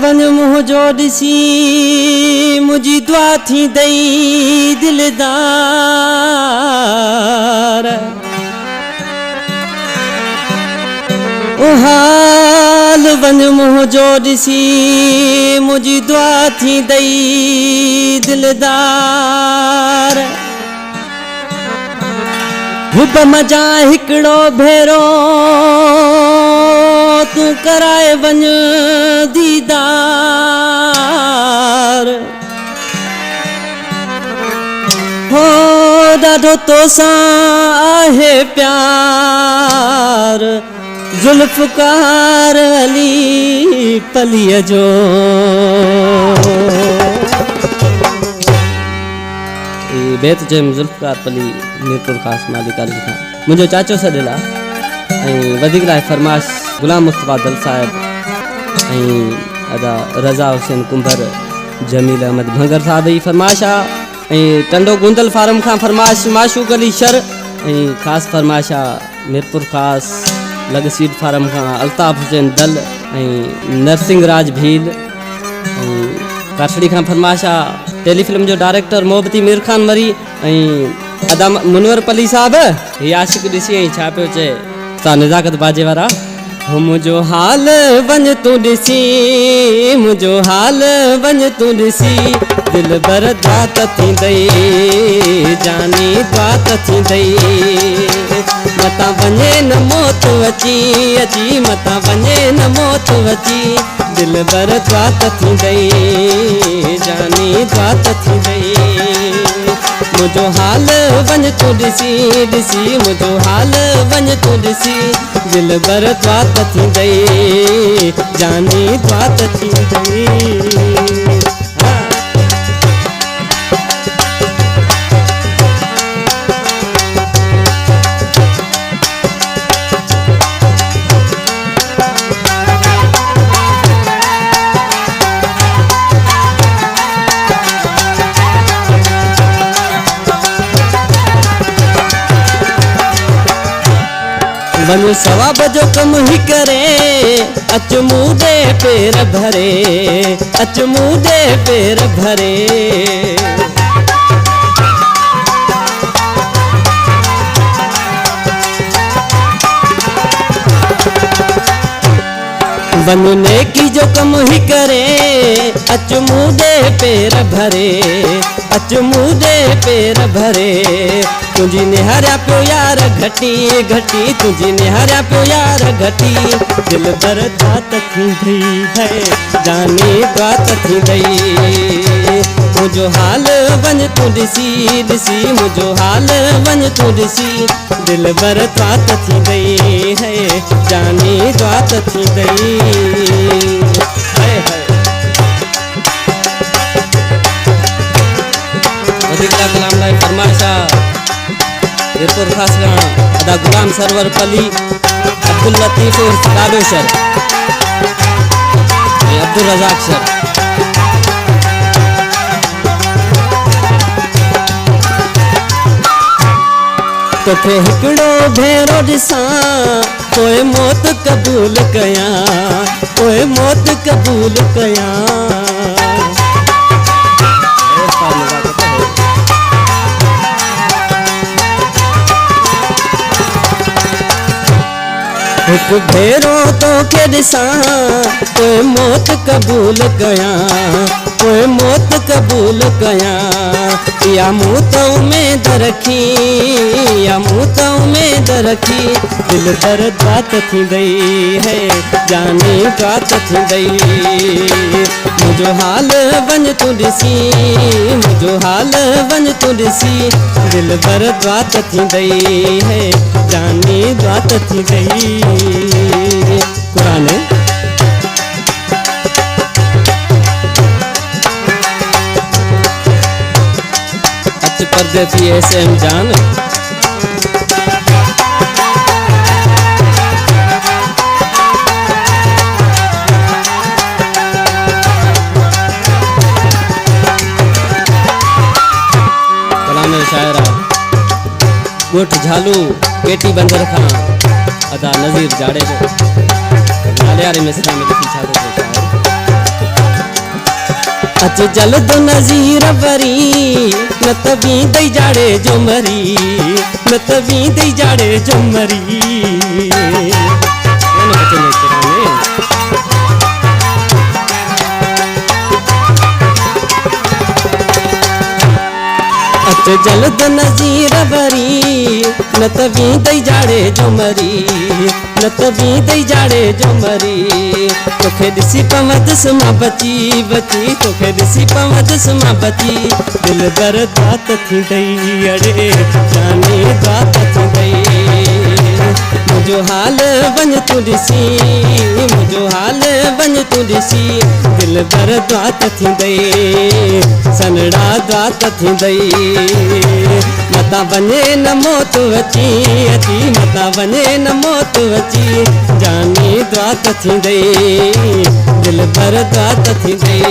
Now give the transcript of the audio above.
one मुँह जो ॾिसी मुझी दुआ थी दई दिलदार ओ हाल वन मुँह जो ॾिसी मुझी दुआ थी दई दिलदार हुब मजा हिकड़ो भेरो तू कराए वन दीदार हो ॾाढो तोसां आहे प्यार जुल्फ़कार अली पलीअ जो बेत जम जुल्फ़कार पली मीरपुर ख़ास माली कॉलेज खां मुंहिंजो चाचो सॾियल आहे ऐं वधीक लाइ फरमाश गुलाम मुस्तफ़ा दल साहिब ऐं अदा रज़ा हुसैन कुंभर जमील अहमद भंगर साहब जी फरमाश आहे ऐं टंडो गुंदल फार्म खां फरमाश माशूक अली शर ऐं ख़ासि फरमाश आहे मीरपुर ख़ास लग सीड फार्म खां अल्ताफ़ हुसैन दल ऐं नरसिंह राज भील ऐं काठड़ी खां फरमाश आहे टेलीफिल्म जो डायरेक्टर मोहब्बती मीर खान मरी ऐं अदा मुनवर पली साहब हीअ आशिक़ ॾिसी ऐं छा पियो चए तव्हां नज़ाकत बाजे वारा हो मुझो हाल वञ तूं ॾिसी मुझो हाल वञ तूं ॾिसी दिल भर दात थींदई जानी दात थींदई मता वञे न मौत अची अची मता वञे न मौत अची दिल भर दात थींदई जानी दात थींदई मुझो हाल वञ तूं ॾिसी ॾिसी मुझो हाल वञ तूं ॾिसी दिल भर दात थींदई जानी दात थींदई वन सवाब जो कम ही करे अच मुदे पेर भरे अच मुदे पेर भरे वन नेकी जो कम ही करे अच मुदे पेर भरे अच मुदे पेर भरे तुझी निहारिया पियो यार घटी घटी तुझी निहारिया पियो यार घटी दिल भर दात थींदई है जानी दात थींदई मुझो हाल वञ तूं ॾिसी ॾिसी मुझो हाल वञ तूं ॾिसी दिल भर दात थींदई है जानी दात थींदई वधीक कलाम लाइ फरमाइश मीरपुर ख़ास अदा गुलाम सरवर पली अब्दुल लतीफ़ डाबेशर अब्दुल रज़ाक शर तोखे हिकड़ो भेरो ॾिसां पोइ मौत क़बूल कयां पोइ मौत क़बूल कयां एक भेरो तोखे ॾिसां पोइ मौत क़बूल कयां पोइ मौत क़बूल कयां या मूं त उमेद रखी या मूं त उमेद रखी दिल भर दात थींदई है जानी दात थींदई मुझो हाल वञ तूं ॾिसी मुझो हाल वञ तूं ॾिसी दिल भर दात थींदई है जानी दात थींदई कुरान अच परदेसी एसएम जान शायरा गोठ झालू केटी बंदर खां अदा नज़ीर जाड़े जो नाले वारे मिसरा में लिखी छा थो शायर अच जल्द नज़ीर वरी न त वींदई जाड़े जो मरी न त वींदई जाड़े जो मरी अच जल्द नज़ीर वरी न त वींदई जाड़े जो मरी न त वींदई जाड़े जो मरी तोखे ॾिसी पवंदुसि मां बची बची तोखे ॾिसी पवंदुसि मां बची दिल बर दात थींदई अड़े जाने दात थींदई मुंहिंजो हाल वञ तूं ॾिसी मुंहिंजो हाल वञ तूं ॾिसी दिल बर दात थींदई सनड़ा दात थींदई मता वञे न मौत अची अची मता वञे न मौत अची जानी दात थींदई दिल बर दात थींदई